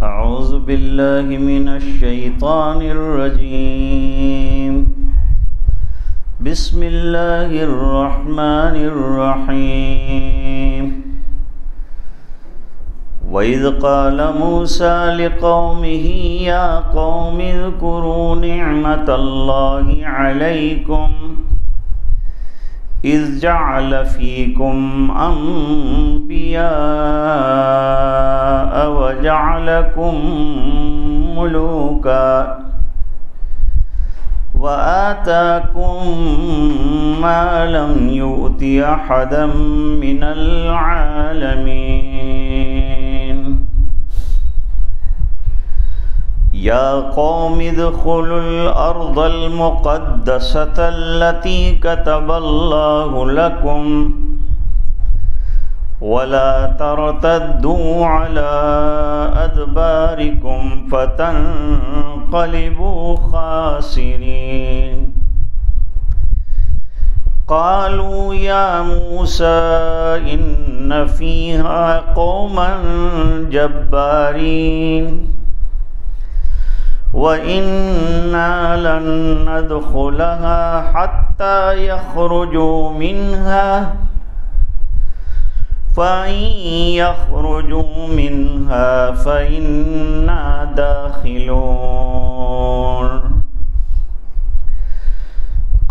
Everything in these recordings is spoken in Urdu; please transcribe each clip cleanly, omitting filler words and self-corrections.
أعوذ بالله من الشيطان الرجيم. بسم الله الرحمن الرحيم. وإذ قال موسى لقومه يا قوم اذكروا نعمة الله عليكم إذ جعل فيكم أنبياء وجعلكم ملوكا وآتاكم ما لم يؤت أحدا من العالمين. يا قوم ادخلوا الأرض المقدسة التي كتب الله لكم ولا ترتدوا على أدباركم فتنقلبوا خاسرين. قالوا يا موسى إن فيها قوما جبارين وَإِنَّا لَن نَّدْخُلَهَا حَتَّى يَخْرُجُوا مِنْهَا فَإِن يَخْرُجُوا مِنْهَا فَإِنَّا دَاخِلُونَ.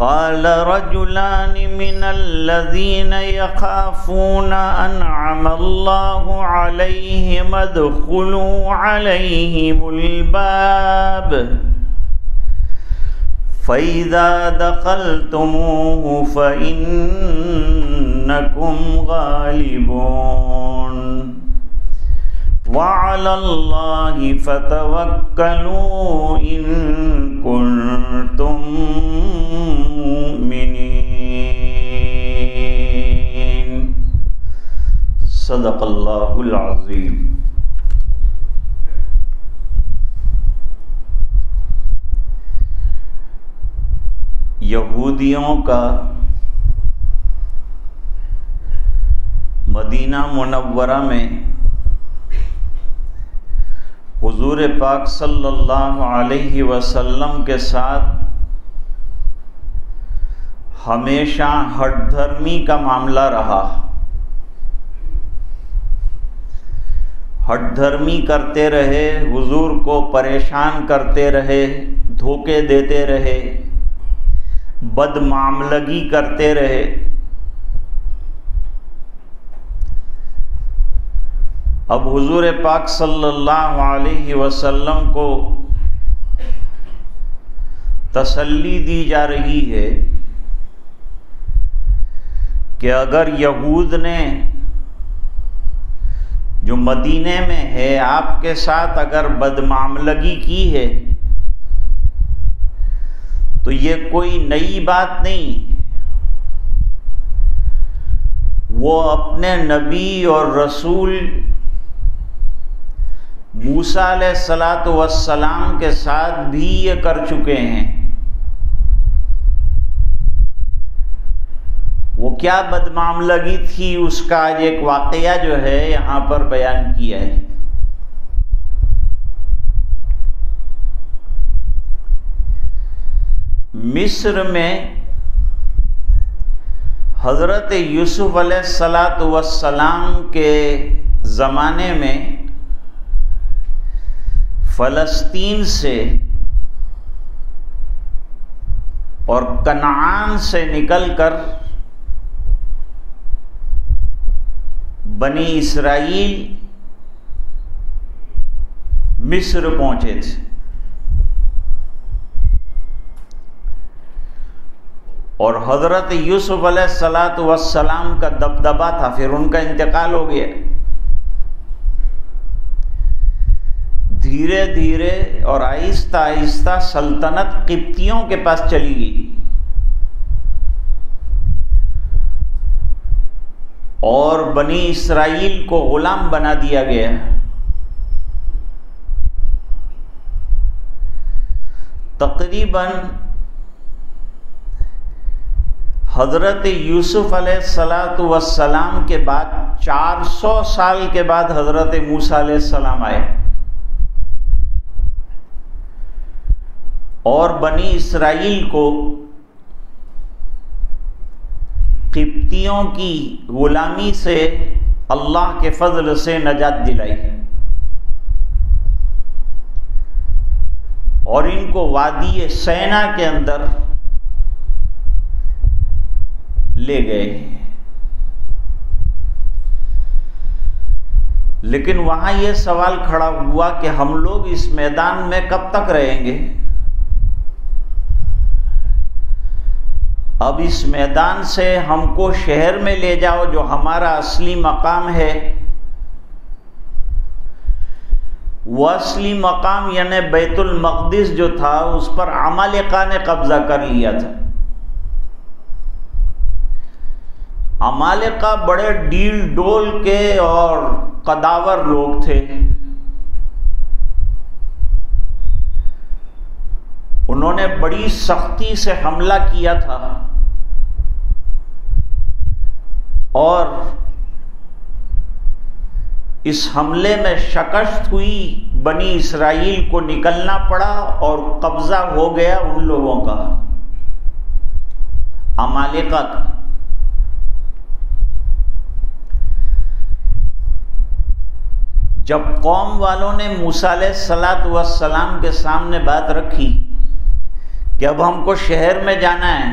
قال رجلان من الذين يخافون أنعم الله عليهم ادخلوا عليهم الباب فإذا دخلتموه فإنكم غالبون وعلى الله فتوكلوا إن كنتم مؤمنين. صدق اللہ العظیم. یہودیوں کا مدینہ منورہ میں حضور پاک صلی اللہ علیہ وسلم کے ساتھ ہمیشہ ہٹ دھرمی کا معاملہ رہا. ہٹ دھرمی کرتے رہے، حضور کو پریشان کرتے رہے، دھوکے دیتے رہے، بد معاملگی کرتے رہے. اب حضور پاک صلی اللہ علیہ وسلم کو تسلی دی جا رہی ہے کہ اگر یہود نے جو مدینے میں ہے آپ کے ساتھ اگر بدمعاملگی کی ہے تو یہ کوئی نئی بات نہیں. وہ اپنے نبی اور رسول موسیٰ علیہ السلام کے ساتھ بھی یہ کر چکے ہیں. وہ کیا بدمعاملگی تھی اس کا آج ایک واقعہ جو ہے یہاں پر بیان کیا ہے. مصر میں حضرت یوسف علیہ السلام کے زمانے میں فلسطین سے اور کنعان سے نکل کر بنی اسرائیل مصر پہنچے تھے. اور حضرت یوسف علیہ السلام کا دبدبا تھا، پھر ان کا انتقال ہو گیا. دھیرے دھیرے اور آہستہ آہستہ سلطنت قبطیوں کے پاس چلی گئی اور بنی اسرائیل کو غلام بنا دیا گیا. تقریباً حضرت یوسف علیہ السلام کے بعد 400 سال کے بعد حضرت موسیٰ علیہ السلام آئے. اور بنی اسرائیل کو قبطیوں کی غلامی سے اللہ کے فضل سے نجات دلائی اور ان کو وادی سینا کے اندر لے گئے. لیکن وہاں یہ سوال کھڑا ہوا کہ ہم لوگ اس میدان میں کب تک رہیں گے؟ اب اس میدان سے ہم کو شہر میں لے جاؤ جو ہمارا اصلی مقام ہے. وہ اصلی مقام یعنی بیت المقدس جو تھا اس پر عمالقہ نے قبضہ کر لیا تھا. عمالقہ بڑے ڈیل ڈول کے اور قداور لوگ تھے. انہوں نے بڑی سختی سے حملہ کیا تھا اور اس حملے میں شکست ہوئی. بنی اسرائیل کو نکلنا پڑا اور قبضہ ہو گیا ان لوگوں کا، عمالقہ کا. جب قوم والوں نے موسیٰ علیہ السلام کے سامنے بات رکھی کہ اب ہم کو شہر میں جانا ہے،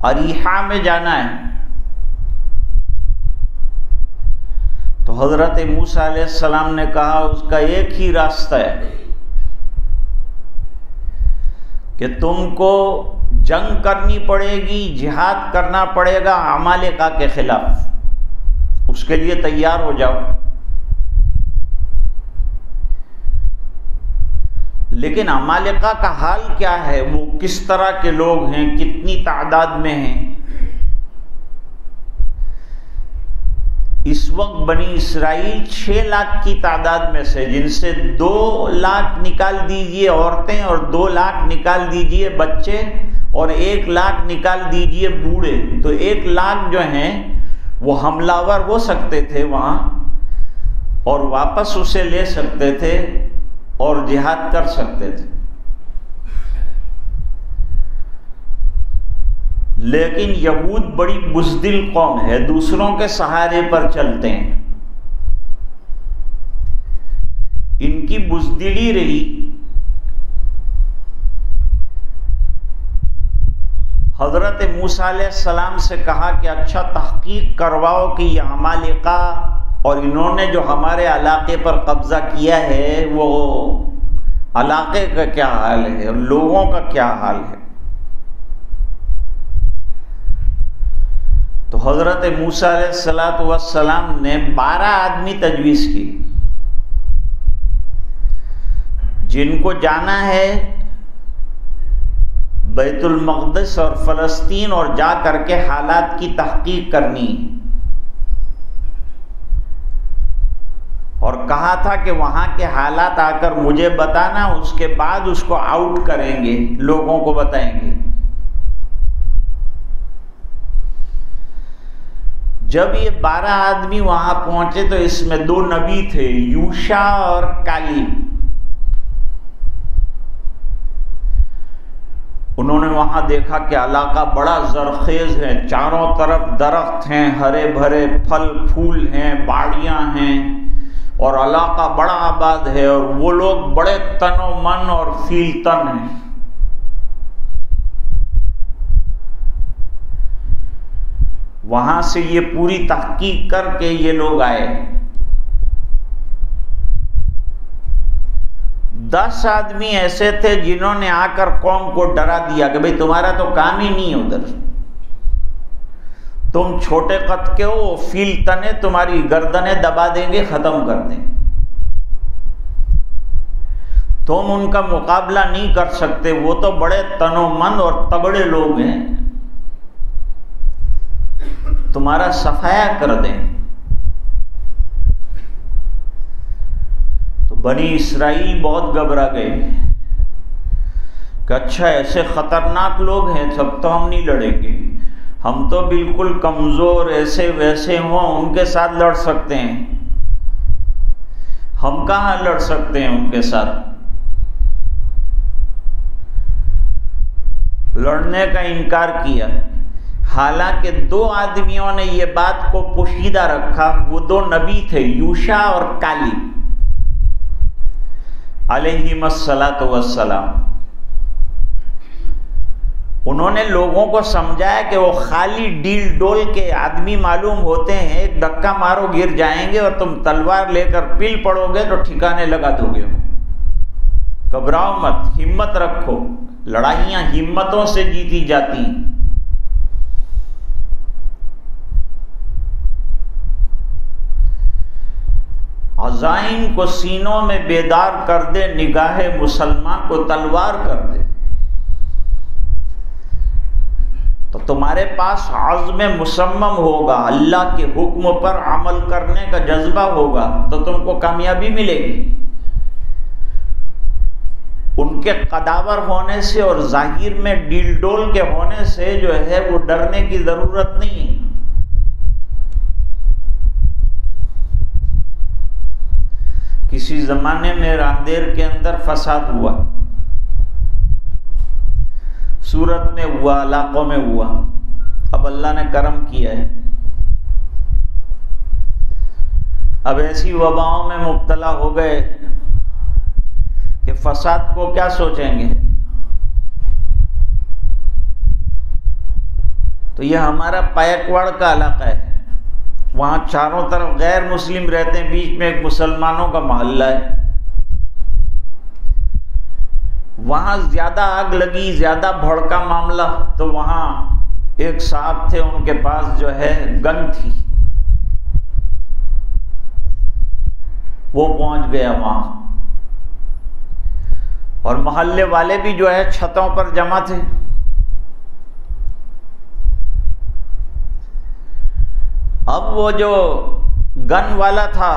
اریحہ میں جانا ہے، تو حضرت موسیٰ علیہ السلام نے کہا اس کا ایک ہی راستہ ہے کہ تم کو جنگ کرنی پڑے گی، جہاد کرنا پڑے گا عمالقہ کے خلاف. اس کے لیے تیار ہو جاؤ. لیکن عمالقہ کا حال کیا ہے، وہ کس طرح کے لوگ ہیں، کتنی تعداد میں ہیں؟ اس وقت بنی اسرائیل 6 لاکھ کی تعداد میں سے، جن سے 2 لاکھ نکال دیجئے عورتیں اور 2 لاکھ نکال دیجئے بچے اور 1 لاکھ نکال دیجئے بوڑھے، تو 1 لاکھ جو ہیں وہ حملہ آور ہو سکتے تھے وہاں اور واپس اسے لے سکتے تھے اور جہاد کر سکتے تھے. لیکن یہود بڑی بزدل قوم ہے، دوسروں کے سہارے پر چلتے ہیں. ان کی بزدلی رہی. حضرت موسیٰ علیہ السلام سے کہا کہ اچھا تحقیق کرواؤ کہ یہ عمالقہ اور انہوں نے جو ہمارے علاقے پر قبضہ کیا ہے وہ علاقے کا کیا حال ہے اور لوگوں کا کیا حال ہے. تو حضرت موسیٰ علیہ السلام نے 12 آدمی تجویز کی جن کو جانا ہے بیت المقدس اور فلسطین اور جا کر کے حالات کی تحقیق کرنی، اور کہا تھا کہ وہاں کے حالات آ کر مجھے بتانا، اس کے بعد اس کو آؤٹ کریں گے، لوگوں کو بتائیں گے. جب یہ 12 آدمی وہاں پہنچے تو اس میں 2 نبی تھے، یوشع اور کالیب. انہوں نے وہاں دیکھا کہ علاقہ بڑا زرخیز ہے، چاروں طرف درخت ہیں، ہرے بھرے پھل پھول ہیں، باڑیاں ہیں اور علاقہ بڑا آباد ہے، اور وہ لوگ بڑے تن و من اور فیل تن ہیں. وہاں سے یہ پوری تحقیق کر کے یہ لوگ آئے. 10 آدمی ایسے تھے جنہوں نے آ کر قوم کو ڈرا دیا کہ بھئی تمہارا تو کام ہی نہیں ہے ادھر، تم چھوٹے قد کے ہو، فیل تنے تمہاری گردنیں دبا دیں گے، ختم کر دیں، تم ان کا مقابلہ نہیں کر سکتے، وہ تو بڑے تن و من اور تگڑے لوگ ہیں، تمہارا صفایا کر دیں. تو بنی اسرائیل بہت گھبرا گئے کہ اچھا ایسے خطرناک لوگ ہیں، سب تو ہم نہیں لڑیں گے، ہم تو بالکل کمزور ایسے ویسے ہوں ان کے ساتھ لڑ سکتے ہیں، ہم کہاں لڑ سکتے ہیں ان کے ساتھ. لڑنے کا انکار کیا، حالانکہ دو آدمیوں نے یہ بات کو پوشیدہ رکھا، وہ دو نبی تھے، یوشع اور کالب علیہم الصلاۃ والسلام۔ انہوں نے لوگوں کو سمجھایا کہ وہ خالی ڈیل ڈول کے آدمی معلوم ہوتے ہیں، ایک دھکا مارو گر جائیں گے اور تم تلوار لے کر پل پڑو گے تو ٹھکانے لگا دو گے۔ گھبراؤ مت، ہمت رکھو، لڑائیاں ہمتوں سے جیتی جاتی ہیں۔ عزائم کو سینوں میں بیدار کر دے، نگاہ مسلمان کو تلوار کر دے، تو تمہارے پاس عزم مصمم ہوگا، اللہ کے حکم پر عمل کرنے کا جذبہ ہوگا تو تم کو کامیابی ملے گی۔ ان کے قداور ہونے سے اور ظاہر میں ڈیل ڈول کے ہونے سے جو ہے وہ ڈرنے کی ضرورت نہیں ہے۔ کسی زمانے میں راندیر کے اندر فساد ہوا، سورت میں ہوا، علاقوں میں ہوا، اب اللہ نے کرم کیا ہے، اب ایسی وباؤں میں مبتلا ہو گئے کہ فساد کو کیا سوچیں گے۔ تو یہ ہمارا پیکواڑ کا علاقہ ہے، وہاں چاروں طرف غیر مسلم رہتے ہیں، بیچ میں ایک مسلمانوں کا محلہ ہے۔ وہاں زیادہ آگ لگی، زیادہ بھڑکا معاملہ، تو وہاں ایک صاحب تھے، ان کے پاس جو ہے گن تھی، وہ پہنچ گیا وہاں، اور محلے والے بھی جو ہے چھتوں پر جمع تھے۔ اب وہ جو گن والا تھا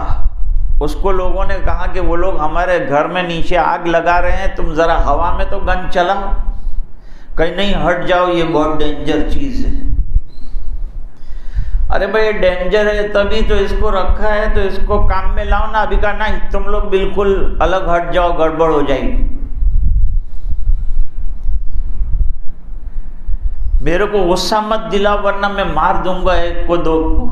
اس کو لوگوں نے کہا کہ وہ لوگ ہمارے گھر میں نیچے آگ لگا رہے ہیں، تم ذرا ہوا میں تو گن چلاؤ۔ کہیں نہیں، ہٹ جاؤ، یہ بہت ڈینجر چیز ہے۔ ارے بھائی ڈینجر ہے تبھی تو اس کو رکھا ہے، تو اس کو کام میں لاؤ نا۔ ابھی کہا نہیں، تم لوگ بالکل الگ ہٹ جاؤ، گڑبڑ ہو جائے گی۔ میرے کو غصہ مت دلا ورنہ میں مار دوں گا ایک کو دو کو۔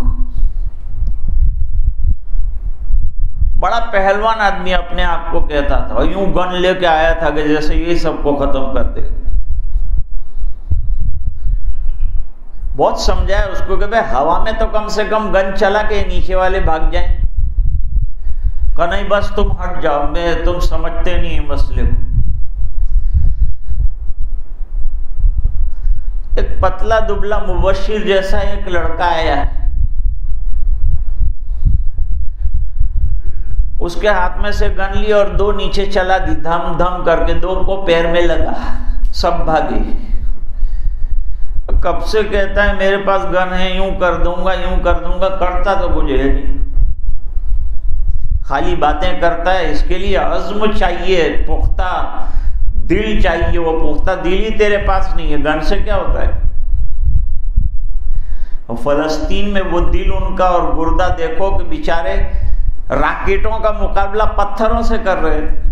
بڑا پہلوان آدمی اپنے آپ کو کہتا تھا، یوں گن لے کے آیا تھا کہ جیسے یہ سب کو ختم کر دے۔ بہت سمجھایا اس کو کہ بھائی ہوا میں تو کم سے کم گن چلا کے نیچے والے بھاگ جائیں۔ کہ نہیں بس تم ہٹ جاؤ، تم سمجھتے نہیں ہیں مسئلے کو۔ ایک پتلا دبلا مبشر جیسا ایک لڑکا آیا ہے، اس کے ہاتھ میں سے گن لی اور دو نیچے چلا دی، دھم دھم کر کے، دو کو پیر میں لگا، سب بھاگے۔ کب سے کہتا ہے میرے پاس گن ہے، یوں کر دوں گا، یوں کر دوں گا، کرتا تو کچھ ہے نہیں، خالی باتیں کرتا ہے۔ اس کے لیے عزم چاہیے، پختہ دل چاہیے، وہ پختہ دل ہی تیرے پاس نہیں ہے، گن سے کیا ہوتا ہے۔ اور فلسطین میں وہ دل ان کا اور گردہ دیکھو کہ بیچارے راکٹوں کا مقابلہ پتھروں سے کر رہے ہیں۔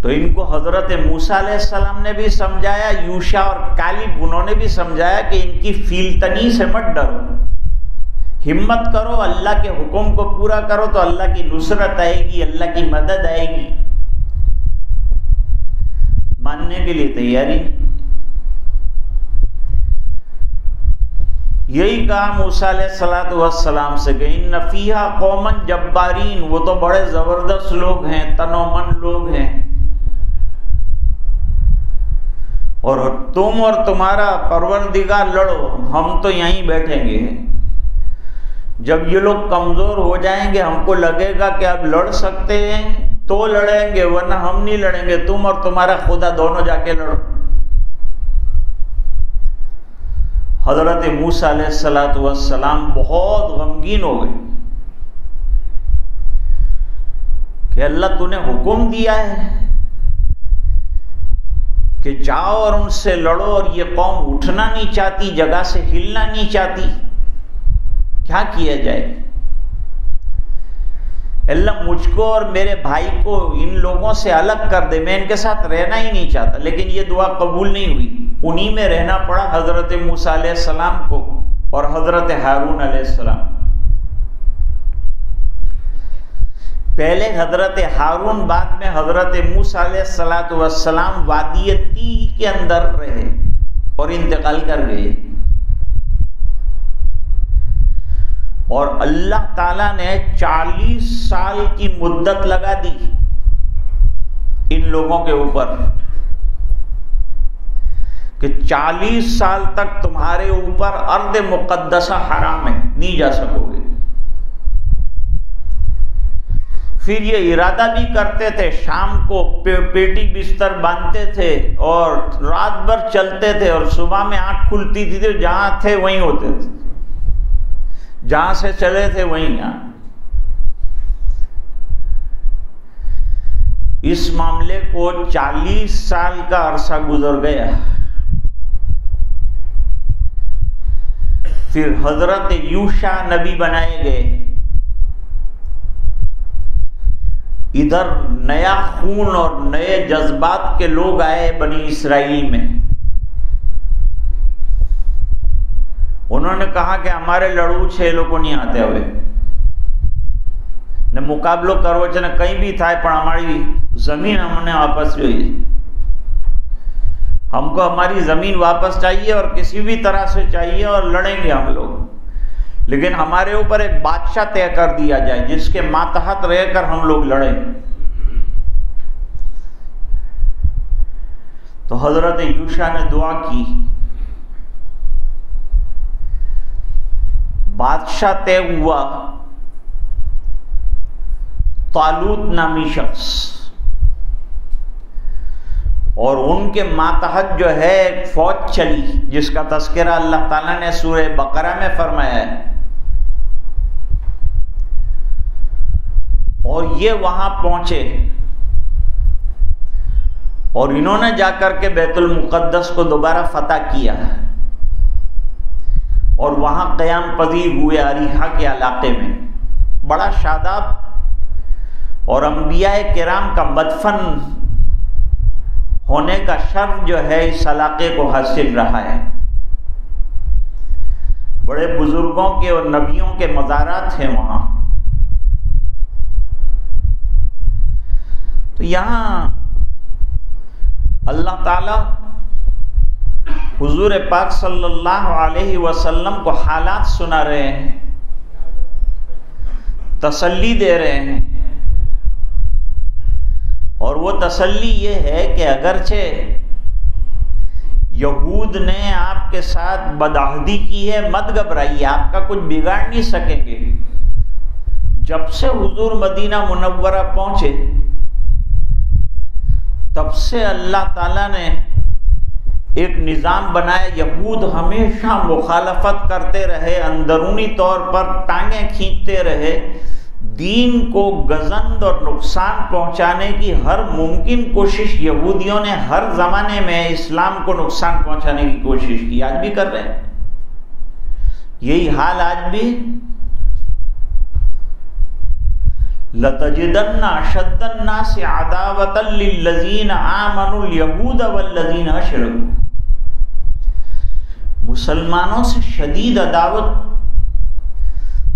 تو ان کو حضرت موسیٰ علیہ السلام نے بھی سمجھایا، یوشع اور کالب انہوں نے بھی سمجھایا کہ ان کی فیلتنی سے مت ڈرو، ہمت کرو، اللہ کے حکم کو پورا کرو تو اللہ کی نصرت آئے گی، اللہ کی مدد آئے گی۔ ماننے کے لیے تیاری نہیں۔ یہی کہا موسیٰ علیہ السلام سے کہ ان فیہا قوما جبارین، وہ تو بڑے زبردست لوگ ہیں، تنومن لوگ ہیں، اور تم اور تمہارا پروردگار لڑو، ہم تو یہیں بیٹھیں گے۔ جب یہ لوگ کمزور ہو جائیں گے، ہم کو لگے گا کہ اب لڑ سکتے ہیں تو لڑیں گے، ورنہ ہم نہیں لڑیں گے، تم اور تمہارا خدا دونوں جا کے لڑو۔ حضرت موسیٰ علیہ السلام بہت غمگین ہو گئے کہ اللہ تو نے حکم دیا ہے کہ جاؤ اور ان سے لڑو، اور یہ قوم اٹھنا نہیں چاہتی، جگہ سے ہلنا نہیں چاہتی، کیا کیا جائے؟ اللہ مجھ کو اور میرے بھائی کو ان لوگوں سے الگ کر دے، میں ان کے ساتھ رہنا ہی نہیں چاہتا. لیکن یہ دعا قبول نہیں ہوئی. انہی میں رہنا پڑا حضرت موسیٰ علیہ السلام کو اور حضرت ہارون علیہ السلام. پہلے حضرت ہارون، بعد میں حضرت موسیٰ علیہ السلام وادی تیہ کے اندر رہے اور انتقال کر گئے. اور اللہ تعالیٰ نے 40 سال کی مدت لگا دی ان لوگوں کے اوپر کہ 40 سال تک تمہارے اوپر ارض مقدسہ حرام ہے، نہیں جا سکو گے. پھر یہ ارادہ بھی کرتے تھے، شام کو پیٹی بستر باندھتے تھے اور رات بھر چلتے تھے، اور صبح میں آنکھ کھلتی تھی تو جہاں تھے وہیں ہوتے تھے، جہاں سے چلے تھے وہیں آ. اس معاملے کو 40 سال کا عرصہ گزر گیا. پھر حضرت یوشع نبی بنائے گئے. ادھر نیا خون اور نئے جذبات کے لوگ آئے بنی اسرائیل میں. انہوں نے کہا کہ ہمارے لڑو 6 لوگ نہیں آتے ہوئے نے مقابلو کرو چنے کہیں بھی تھا پر ہماری زمین ہم نے واپس ہوئی. ہم کو ہماری زمین واپس چاہیے اور کسی بھی طرح سے چاہیے اور لڑیں گے ہم لوگ، لیکن ہمارے اوپر ایک بادشاہ طے کر دیا جائے جس کے ماتحت رہ کر ہم لوگ لڑیں. تو حضرت یوشع نے دعا کی. بادشاہ طے ہوا، طالوت نامی شخص، اور ان کے ماتحت جو ہے ایک فوج چلی جس کا تذکرہ اللہ تعالیٰ نے سورہ بقرہ میں فرمایا ہے. اور یہ وہاں پہنچے اور انہوں نے جا کر کے بیت المقدس کو دوبارہ فتح کیا اور وہاں قیام پذیر ہوئے اریحہ کے علاقے میں. بڑا شاداب اور انبیاء کرام کا مدفن ہونے کا شرف جو ہے اس علاقے کو حاصل رہا ہے. بڑے بزرگوں کے اور نبیوں کے مزارات ہیں وہاں. تو یہاں اللہ تعالی حضور پاک صلی اللہ علیہ وسلم کو حالات سنا رہے ہیں، تسلی دے رہے ہیں. اور وہ تسلی یہ ہے کہ اگرچہ یہود نے آپ کے ساتھ بدعہدی کی ہے، مت گھبرائیے، آپ کا کچھ بگاڑ نہیں سکیں گے. جب سے حضور مدینہ منورہ پہنچے تب سے اللہ تعالیٰ نے ایک نظام بنایا. یہود ہمیشہ مخالفت کرتے رہے، اندرونی طور پر ٹانگیں کھینچتے رہے، دین کو گزند اور نقصان پہنچانے کی ہر ممکن کوشش یہودیوں نے ہر زمانے میں اسلام کو نقصان پہنچانے کی کوشش کی. آج بھی کر رہے ہیں یہی حال. آج بھی لَتَجِدَنَّ أَشَدَّ النَّاسِ عَدَاوَةً لِلَّذِينَ آمَنُوا الْيَهُودَ وَالَّذِينَ أَشْرَكُوا. مسلمانوں سے شدید عداوت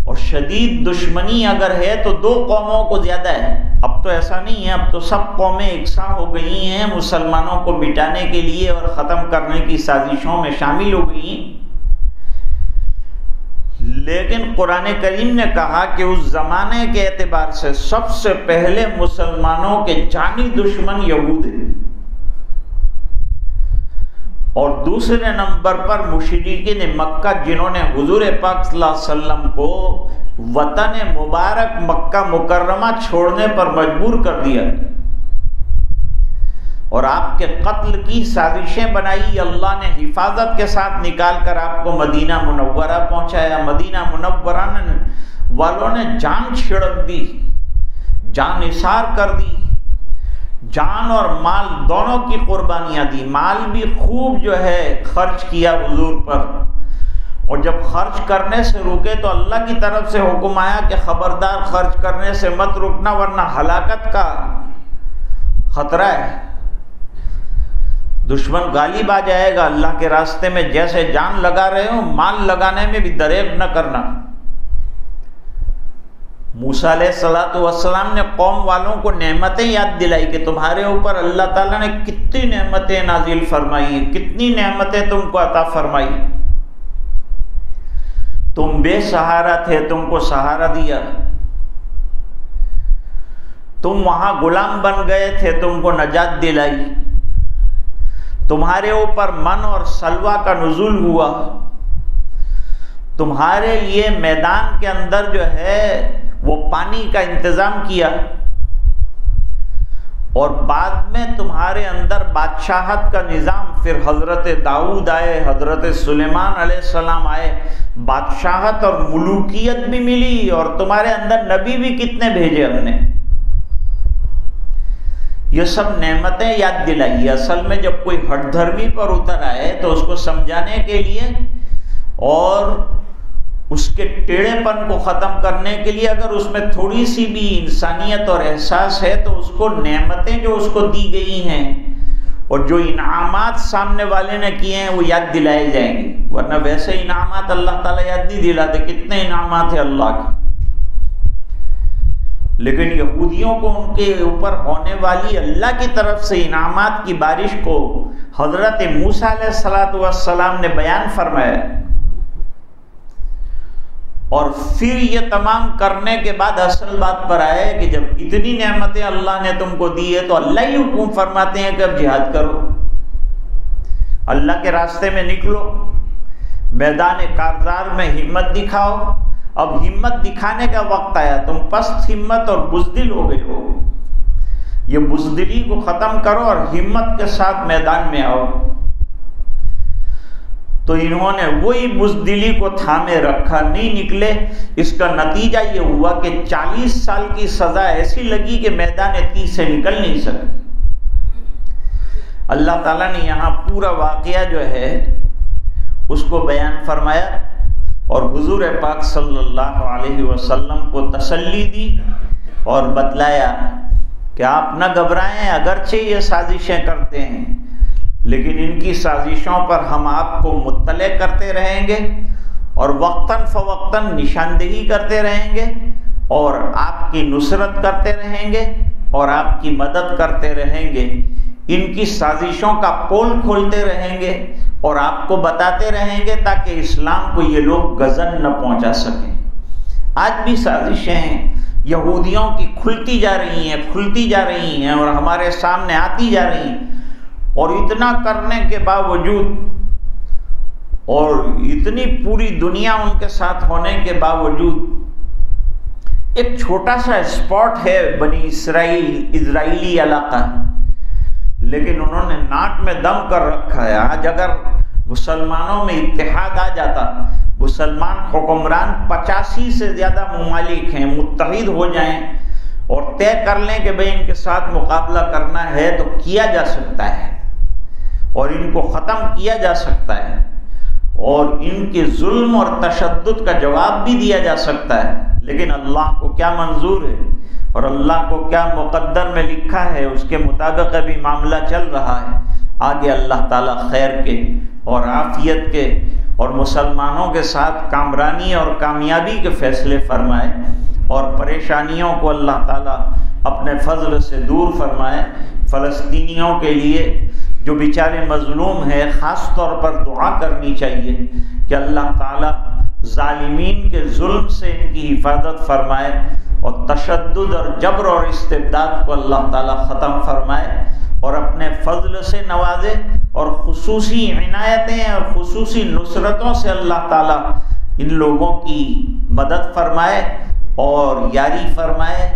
اور شدید دشمنی اگر ہے تو 2 قوموں کو زیادہ ہے. اب تو ایسا نہیں ہے، اب تو سب قومیں یکساں ہو گئی ہیں، مسلمانوں کو مٹانے کے لیے اور ختم کرنے کی سازشوں میں شامل ہو گئی ہیں. لیکن قرآن کریم نے کہا کہ اس زمانے کے اعتبار سے سب سے پہلے مسلمانوں کے جانی دشمن یہود ہیں، اور دوسرے نمبر پر مشرکین مکہ جنہوں نے حضور پاک صلی اللہ علیہ وسلم کو وطن مبارک مکہ مکرمہ چھوڑنے پر مجبور کر دیا اور آپ کے قتل کی سازشیں بنائی. اللہ نے حفاظت کے ساتھ نکال کر آپ کو مدینہ منورہ پہنچایا. مدینہ منورہ والوں نے جان چھڑک دی، جان نثار کر دی، جان اور مال دونوں کی قربانیاں دی. مال بھی خوب جو ہے خرچ کیا حضور پر، اور جب خرچ کرنے سے رکے تو اللہ کی طرف سے حکم آیا کہ خبردار خرچ کرنے سے مت رکنا ورنہ ہلاکت کا خطرہ ہے، دشمن غالب آ جائے گا۔ اللہ کے راستے میں جیسے جان لگا رہے ہو مال لگانے میں بھی دریغ نہ کرنا۔ موسیٰ علیہ السلام نے قوم والوں کو نعمتیں یاد دلائی کہ تمہارے اوپر اللہ تعالیٰ نے کتنی نعمتیں نازل فرمائی ہیں، کتنی نعمتیں تم کو عطا فرمائی۔ تم بے سہارا تھے، تم کو سہارا دیا، تم وہاں غلام بن گئے تھے، تم کو نجات دلائی، تمہارے اوپر من اور سلوہ کا نزول ہوا، تمہارے لیے میدان کے اندر جو ہے وہ پانی کا انتظام کیا، اور بعد میں تمہارے اندر بادشاہت کا نظام، پھر حضرت داؤد آئے، حضرت سلیمان علیہ السلام آئے، بادشاہت اور ملوکیت بھی ملی، اور تمہارے اندر نبی بھی کتنے بھیجے ہم نے۔ یہ سب نعمتیں یاد دلائی۔ اصل میں جب کوئی ہٹ دھرمی پر اتر آئے تو اس کو سمجھانے کے لیے اور اس کے ٹیڑھے پن کو ختم کرنے کے لیے اگر اس میں تھوڑی سی بھی انسانیت اور احساس ہے تو اس کو نعمتیں جو اس کو دی گئی ہیں اور جو انعامات سامنے والے نے کیے ہیں وہ یاد دلائے جائیں گے، ورنہ ویسے انعامات اللہ تعالیٰ یاد نہیں دلاتے۔ کتنے انعامات ہیں اللہ کے، لیکن یہودیوں کو ان کے اوپر ہونے والی اللہ کی طرف سے انعامات کی بارش کو حضرت موسیٰ علیہ السلام نے بیان فرمایا، اور پھر یہ تمام کرنے کے بعد اصل بات پر آئے کہ جب اتنی نعمتیں اللہ نے تم کو دی ہے تو اللہ ہی حکم فرماتے ہیں کہ اب جہاد کرو، اللہ کے راستے میں نکلو، میدان کارزار میں ہمت دکھاؤ۔ اب ہمت دکھانے کا وقت آیا، تم پست ہمت اور بزدل ہو گئے ہو، یہ بزدلی کو ختم کرو اور ہمت کے ساتھ میدان میں آؤ۔ تو انہوں نے وہی بزدلی کو تھامے رکھا، نہیں نکلے۔ اس کا نتیجہ یہ ہوا کہ 40 سال کی سزا ایسی لگی کہ میدان تیس سے نکل نہیں سکے۔ اللہ تعالیٰ نے یہاں پورا واقعہ جو ہے اس کو بیان فرمایا اور حضور پاک صلی اللہ علیہ وسلم کو تسلی دی اور بتلایا کہ آپ نہ گھبرائیں، اگرچہ یہ سازشیں کرتے ہیں لیکن ان کی سازشوں پر ہم آپ کو مطلع کرتے رہیں گے اور وقتاً فوقتاً نشاندہی کرتے رہیں گے اور آپ کی نصرت کرتے رہیں گے اور آپ کی مدد کرتے رہیں گے۔ ان کی سازشوں کا پول کھولتے رہیں گے اور آپ کو بتاتے رہیں گے تاکہ اسلام کو یہ لوگ گزن نہ پہنچا سکیں۔ آج بھی سازشیں یہودیوں کی کھلتی جا رہی ہیں اور ہمارے سامنے آتی جا رہی ہیں، اور اتنا کرنے کے باوجود اور اتنی پوری دنیا ان کے ساتھ ہونے کے باوجود ایک چھوٹا سا اسپاٹ ہے بنی اسرائیلی علاقہ، لیکن انہوں نے ناک میں دم کر رکھا ہے۔ آج اگر مسلمانوں میں اتحاد آ جاتا، مسلمان حکمران 85 سے زیادہ ممالک ہیں، متحد ہو جائیں اور طے کر لیں کہ بھئی ان کے ساتھ مقابلہ کرنا ہے تو کیا جا سکتا ہے اور ان کو ختم کیا جا سکتا ہے اور ان کے ظلم اور تشدد کا جواب بھی دیا جا سکتا ہے، لیکن اللہ کو کیا منظور ہے اور اللہ کو کیا مقدر میں لکھا ہے اس کے مطابق ابھی معاملہ چل رہا ہے۔ آگے اللہ تعالیٰ خیر کے اور عافیت کے اور مسلمانوں کے ساتھ کامرانی اور کامیابی کے فیصلے فرمائے اور پریشانیوں کو اللہ تعالیٰ اپنے فضل سے دور فرمائے۔ فلسطینیوں کے لیے جو بیچارے مظلوم ہیں خاص طور پر دعا کرنی چاہیے کہ اللہ تعالیٰ ظالمین کے ظلم سے ان کی حفاظت فرمائے اور تشدد اور جبر اور استبداد کو اللہ تعالیٰ ختم فرمائے اور اپنے فضل سے نوازے اور خصوصی عنایتیں اور خصوصی نصرتوں سے اللہ تعالیٰ ان لوگوں کی مدد فرمائے اور یاری فرمائے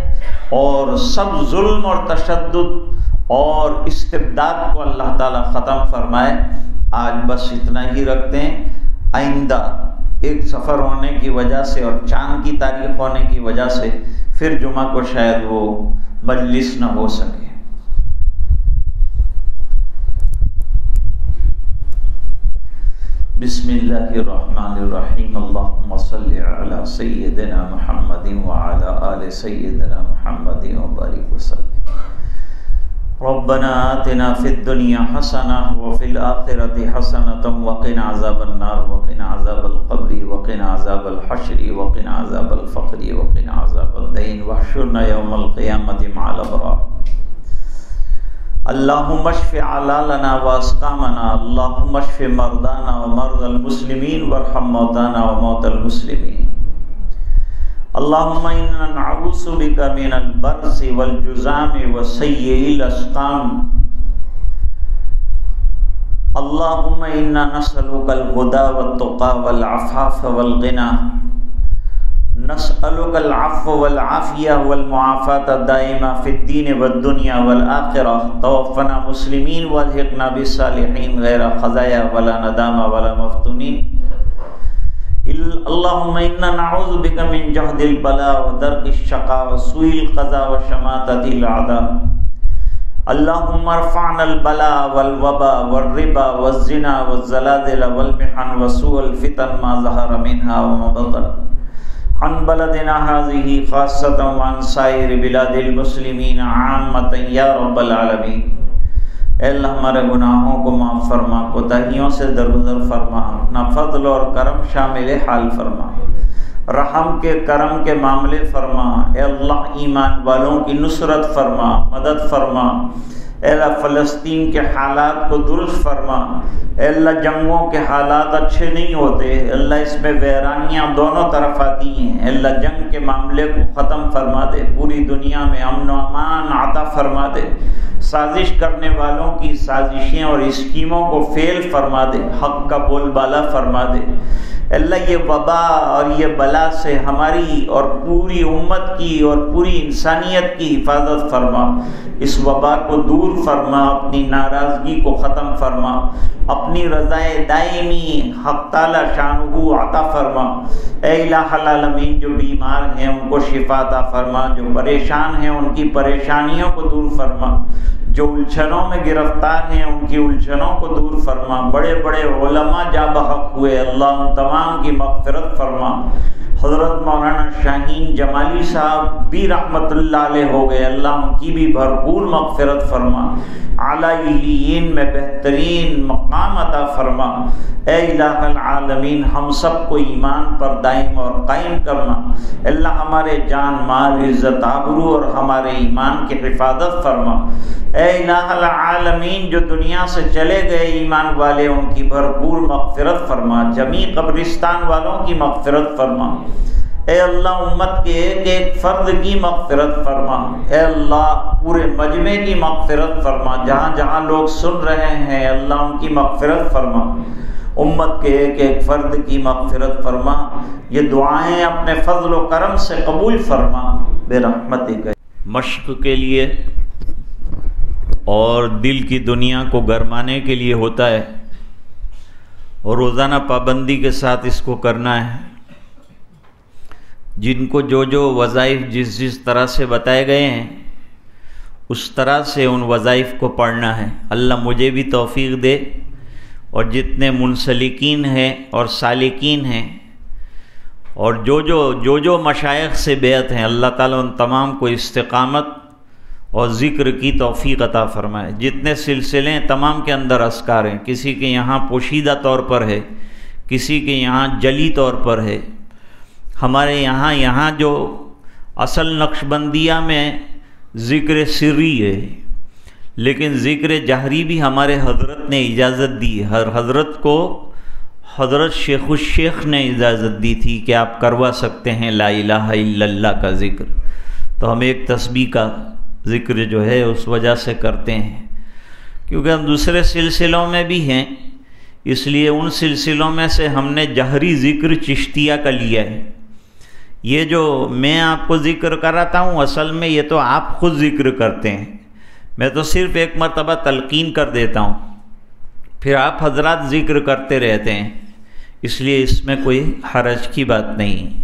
اور سب ظلم اور تشدد اور استبداد کو اللہ تعالیٰ ختم فرمائے۔ آج بس اتنا ہی رکھتے ہیں، آئندہ ایک سفر ہونے کی وجہ سے اور چاند کی تاریخ ہونے کی وجہ سے پھر جمعہ کو شاید وہ مجلس نہ ہو سکے۔ بسم اللہ الرحمن الرحیم اللہم صلی علی سیدنا محمد وعلی آل سیدنا محمد وبارک وسلم ربنا آتنا فی الدنیا حسنہ وفی الآخرۃ حسنۃ وقنا عذاب النار وقنا عذاب القبر وقنا عذاب الحشر وقنا عذاب الفقر وقنا عذاب الدین واحشرنا یوم القیامۃ مع الابرار اللہم اشف علالنا واسقامنا اللہم اشف مرضانا ومرضى المسلمین وارحم موتانا وموتى المسلمین اللہم انا نعوذ بک من البرص والجذام وسیء الاسقام اللہم انا نسألک الہدى والتقى والعفاف والغنى نسألک العفو والعافیہ والمعافاة الدائمہ فی الدین والدنیا والآخرہ توفنا مسلمین والحقنا بالصالحین غیر خزایا ولا ندامہ ولا مفتونین اللہم انا نعوذ بک من جہد البلاء ودرک الشقاء وسوء القضاء وشماتة الأعداء اللہم ارفعنا البلاء والوباء والربا والزنا والزلازل والمحن وسوء الفتن ما ظہر منها وما بطن عن بلدنا هذه خاصة وعن سائر بلاد المسلمین عامة یا رب العالمین۔ اے اللہ ہمارے گناہوں کو معاف فرما، کوتاہیوں سے درگزر فرما، اپنا فضل اور کرم شامل حال فرما، رحم کے کرم کے معاملے فرما۔ اے اللہ ایمان والوں کی نصرت فرما، مدد فرما۔ اے اللہ فلسطین کے حالات کو درست فرما۔ اے اللہ جنگوں کے حالات اچھے نہیں ہوتے، اے اللہ اس میں ویرانیاں دونوں طرف آتی ہیں، اے اللہ جنگ کے معاملے کو ختم فرما دے، پوری دنیا میں امن و امان عطا فرما دے، سازش کرنے والوں کی سازشیں اور اسکیموں کو فیل فرما دے، حق کا بول بالا فرما دے۔ اللہ یہ وبا اور یہ بلا سے ہماری اور پوری امت کی اور پوری انسانیت کی حفاظت فرما، اس وبا کو دور فرما، اپنی ناراضگی کو ختم فرما، اپنی رضائے دائمی حق تعالی شانہ عطا فرما۔ اے الہ العالمین جو بیمار ہیں ان کو شفا عطا فرما، جو پریشان ہیں ان کی پریشانیوں کو دور فرما، جو الجھنوں میں گرفتار ہیں ان کی الجھنوں کو دور فرما۔ بڑے بڑے علماء جا بحق ہوئے، اللہ ان تمام کی مغفرت فرما۔ حضرت مولانا شاہین جمالی صاحب بھی رحمت اللہ علیہ ہو گئے، اللہ ان کی بھی بھرپور مغفرت فرما، اعلیٰ علیین میں بہترین مقام عطا فرما۔ اے الہ العالمین ہم سب کو ایمان پر دائم اور قائم کرنا، اللہ ہمارے جان مال عزت آبرو اور ہمارے ایمان کی حفاظت فرما۔ اے الہ العالمین جو دنیا سے چلے گئے ایمان والے ان کی بھرپور مغفرت فرما، جمیع قبرستان والوں کی مغفرت فرما۔ اے اللہ امت کے ایک ایک فرد کی مغفرت فرما، اے اللہ پورے مجمع کی مغفرت فرما، جہاں جہاں لوگ سن رہے ہیں اللہ ان کی مغفرت فرما، امت کے ایک ایک فرد کی مغفرت فرما۔ یہ دعائیں اپنے فضل و کرم سے قبول فرما برحمتک۔ مشق کے لیے اور دل کی دنیا کو گرمانے کے لیے ہوتا ہے، اور روزانہ پابندی کے ساتھ اس کو کرنا ہے۔ جن کو جو جو وظائف جس جس طرح سے بتائے گئے ہیں اس طرح سے ان وظائف کو پڑھنا ہے۔ اللہ مجھے بھی توفیق دے، اور جتنے منسلکین ہیں اور سالکین ہیں اور جو مشائخ سے بیعت ہیں، اللہ تعالیٰ ان تمام کو استقامت اور ذکر کی توفیق عطا فرمائے۔ جتنے سلسلے ہیں تمام کے اندر اذکار ہیں، کسی کے یہاں پوشیدہ طور پر ہے، کسی کے یہاں جلی طور پر ہے۔ ہمارے یہاں جو اصل نقشبندیہ میں ذکر سری ہے، لیکن ذکر جہری بھی ہمارے حضرت نے اجازت دی، ہر حضرت کو حضرت شیخ الشیخ نے اجازت دی تھی کہ آپ کروا سکتے ہیں لا الہ الا اللہ کا ذکر۔ تو ہم ایک تسبیح کا ذکر جو ہے اس وجہ سے کرتے ہیں، کیونکہ ہم دوسرے سلسلوں میں بھی ہیں، اس لیے ان سلسلوں میں سے ہم نے جہری ذکر چشتیہ کا لیا ہے۔ یہ جو میں آپ کو ذکر کراتا ہوں اصل میں یہ تو آپ خود ذکر کرتے ہیں، میں تو صرف ایک مرتبہ تلقین کر دیتا ہوں، پھر آپ حضرات ذکر کرتے رہتے ہیں، اس لیے اس میں کوئی حرج کی بات نہیں۔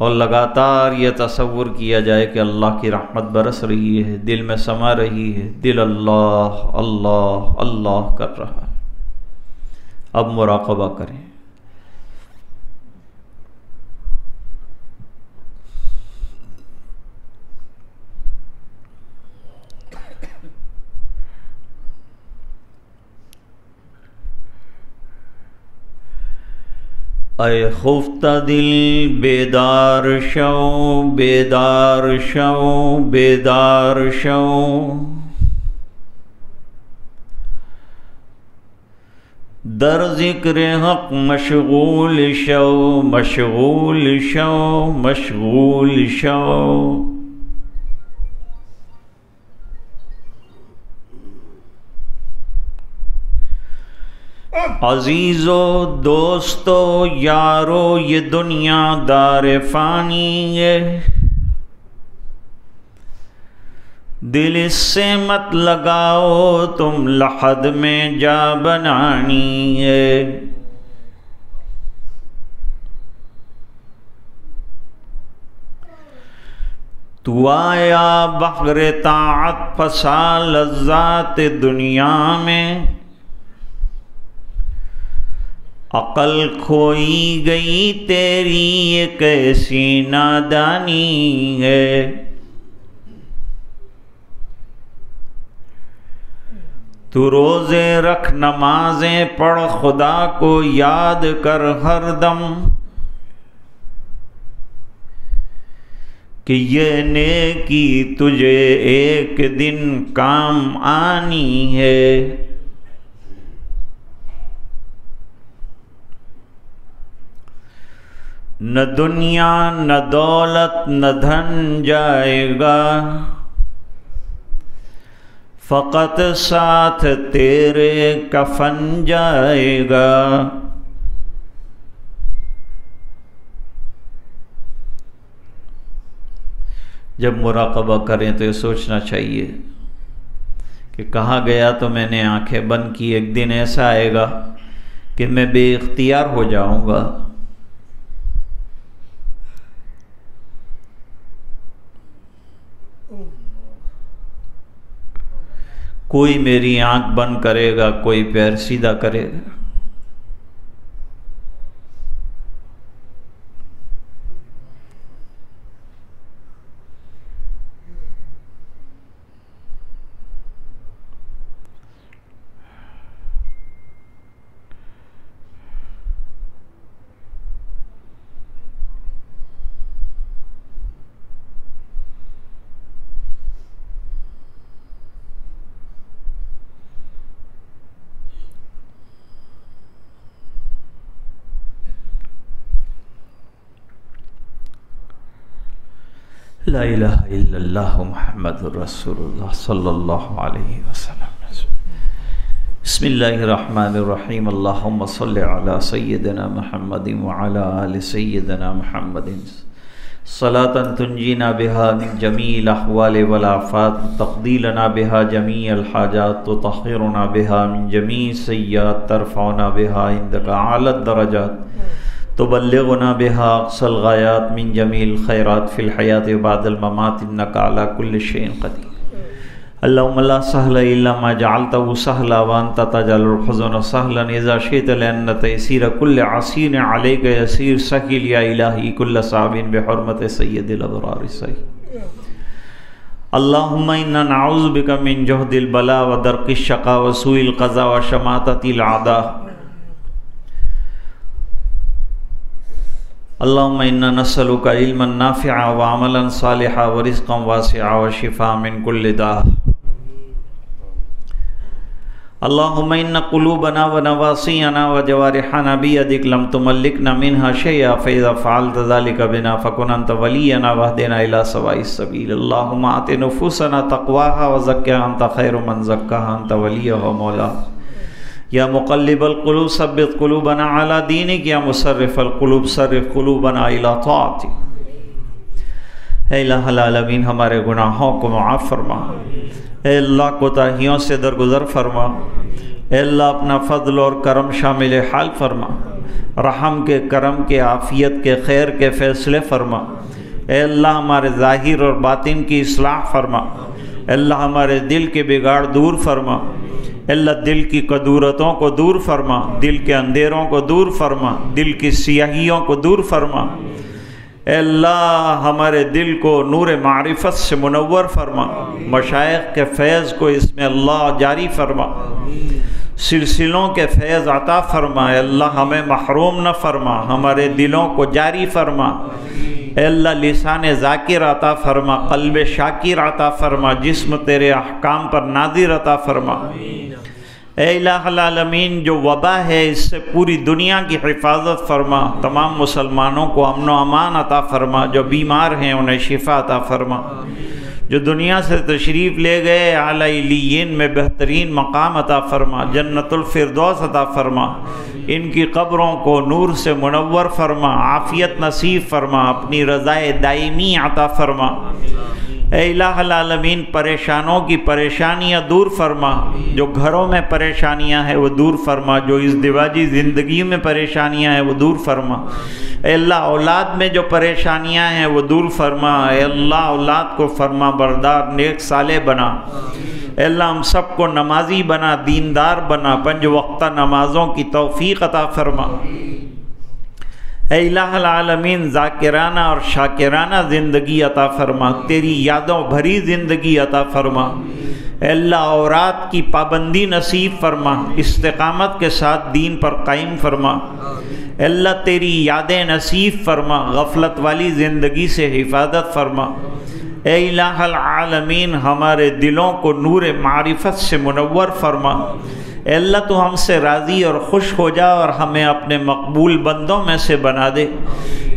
اور لگاتار یہ تصور کیا جائے کہ اللہ کی رحمت برس رہی ہے، دل میں سما رہی ہے، دل اللہ اللہ اللہ کر رہا ہے۔ اب مراقبہ کریں۔ اے خفتہ دل بیدار شو، بیدار شو، بیدار شو، در ذکر حق مشغول شو، مشغول شو، مشغول شو۔ عزیزو دوستو یارو یہ دنیا دار فانی ہے، دل اس سے مت لگاؤ تم لحد میں جا بنانی ہے۔ تو آیا بحر طاعت پھنسا لذات دنیا میں، عقل کھوئی گئی تیری یہ کیسی نادانی ہے۔ تو روزے رکھ نمازیں پڑھ خدا کو یاد کر ہر دم، کہ یہ نیکی تجھے ایک دن کام آنی ہے۔ نہ دنیا نہ دولت نہ دھن جائے گا، فقط ساتھ تیرے کفن جائے گا۔ جب مراقبہ کریں تو یہ سوچنا چاہیے کہ کہاں گیا تو میں نے آنکھیں بند کی، ایک دن ایسا آئے گا کہ میں بے اختیار ہو جاؤں گا۔ کوئی میری آنکھ بند کرے گا، کوئی پیر سیدھا کرے گا۔ لا الہ الا اللہ محمد رسول اللہ صلی اللہ علیہ وسلم۔ بسم اللہ الرحمن الرحیم، اللہم صلی علی سیدنا محمد وعلی آل سیدنا محمد صلاة تنجینا بها من جمیع الاحوال والآفات، تقضی لنا بها جمیع الحاجات، تطہرنا بها من جمیع السیئات، ترفعنا بها عندک اعلی الدرجات، تبلغنا بها اقصى الغایات من جمیع الخیرات فی الحیات بعد الممات، انک علی کل شیء قدیر۔ اللہم لا سہل الا ما جعلته سہلا وانت تجعل الحزن سہلا اذا شئت، لان تیسیر کل عسیر علیک یسیر، سہل یا الہی کل صعب بحرمت سید الابرار سہل۔ اللہم انا نعوذ بک من جہد البلاء ودرک الشقاء وسوء القضاء وشماتۃ الاعداء۔ اللہم انا نسألک علما نافعا وعملا صالحا ورزقا واسعا وشفاء من کل داء۔ اللہم ان قلوبنا ونواصینا وجوارحنا بیدک لم تملکنا منها شیئا، فاذا فعلت ذلك بنا فکن انت ولینا واہدنا الى سواء السبیل۔ اللہم آت نفوسنا تقواها وزکها انت خیر من زکاها انت ولیها مولاها۔ یا مقلب القلوب ثبت قلوبنا علی دینک، یا مصرف القلوب صرف قلوبنا الی طاعتک۔ اے الہ العالمین ہمارے گناہوں کو معاف فرما، اے اللہ کوتاہیوں سے درگزر فرما، اے اللہ اپنا فضل اور کرم شامل حال فرما، رحم کے، کرم کے، عافیت کے، خیر کے فیصلے فرما۔ اے اللہ ہمارے ظاہر اور باطن کی اصلاح فرما۔ اے اللہ ہمارے دل کے بگاڑ دور فرما۔ اے اللہ دل کی کدورتوں کو دور فرما، دل کے اندھیروں کو دور فرما، دل کی سیاہیوں کو دور فرما۔ اے اللہ ہمارے دل کو نور معرفت سے منور فرما، مشائخ کے فیض کو اس میں اللہ جاری فرما، سلسلوں کے فیض عطا فرما۔ اے اللہ ہمیں محروم نہ فرما، ہمارے دلوں کو جاری فرما۔ اے اللہ لسان ذاکر عطا فرما، قلب شاکر عطا فرما، جسم تیرے احکام پر ناظر عطا فرما۔ اے الہ العالمین جو وبا ہے اس سے پوری دنیا کی حفاظت فرما، تمام مسلمانوں کو امن و امان عطا فرما، جو بیمار ہیں انہیں شفا عطا فرما، جو دنیا سے تشریف لے گئے اعلی علیین میں بہترین مقام عطا فرما، جنت الفردوس عطا فرما، ان کی قبروں کو نور سے منور فرما، عافیت نصیب فرما، اپنی رضائے دائمی عطا فرما۔ اے الہ العالمین پریشانوں کی پریشانیاں دور فرما، جو گھروں میں پریشانیاں ہیں وہ دور فرما، جو اس ازدواجی زندگی میں پریشانیاں ہیں وہ دور فرما۔ اے اللہ اولاد میں جو پریشانیاں ہیں وہ دور فرما۔ اے اللہ اولاد کو فرما بردار نیک صالح بنا۔ اے اللہ ہم سب کو نمازی بنا، دیندار بنا، 5 وقتہ نمازوں کی توفیق عطا فرما۔ اے الہ العالمین ذاکرانہ اور شاکرانہ زندگی عطا فرما، تیری یادوں بھری زندگی عطا فرما۔ اے اللہ اورات کی پابندی نصیب فرما، استقامت کے ساتھ دین پر قائم فرما۔ اے اللہ تیری یادیں نصیب فرما، غفلت والی زندگی سے حفاظت فرما۔ اے الہ العالمین ہمارے دلوں کو نور معرفت سے منور فرما۔ اے اللہ تو ہم سے راضی اور خوش ہو جا اور ہمیں اپنے مقبول بندوں میں سے بنا دے۔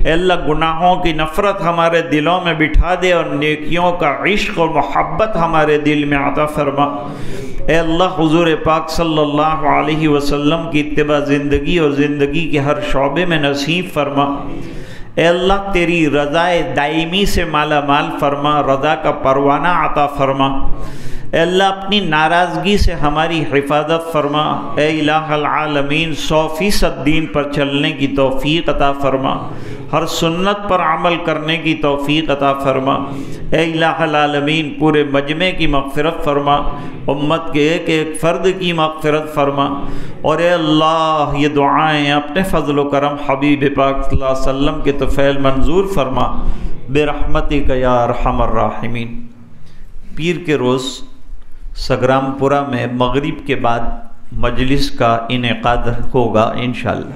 اے اللہ گناہوں کی نفرت ہمارے دلوں میں بٹھا دے اور نیکیوں کا عشق و محبت ہمارے دل میں عطا فرما۔ اے اللہ حضور پاک صلی اللہ علیہ وسلم کی اتباع زندگی اور زندگی کے ہر شعبے میں نصیب فرما۔ اے اللہ تیری رضائے دائمی سے مالا مال فرما، رضا کا پروانہ عطا فرما۔ اے اللہ اپنی ناراضگی سے ہماری حفاظت فرما۔ اے الہ العالمین 100% دین پر چلنے کی توفیق عطا فرما، ہر سنت پر عمل کرنے کی توفیق عطا فرما۔ اے الہ العالمین پورے مجمع کی مغفرت فرما، امت کے ایک ایک فرد کی مغفرت فرما۔ اور اے اللہ یہ دعائیں اپنے فضل و کرم حبیب پاک صلی اللہ علیہ وسلم کے طفیل منظور فرما، برحمتک یا ارحم الراحمین۔ پیر کے روز سگرام پورہ میں مغرب کے بعد مجلس کا انعقاد ہوگا انشاءاللہ۔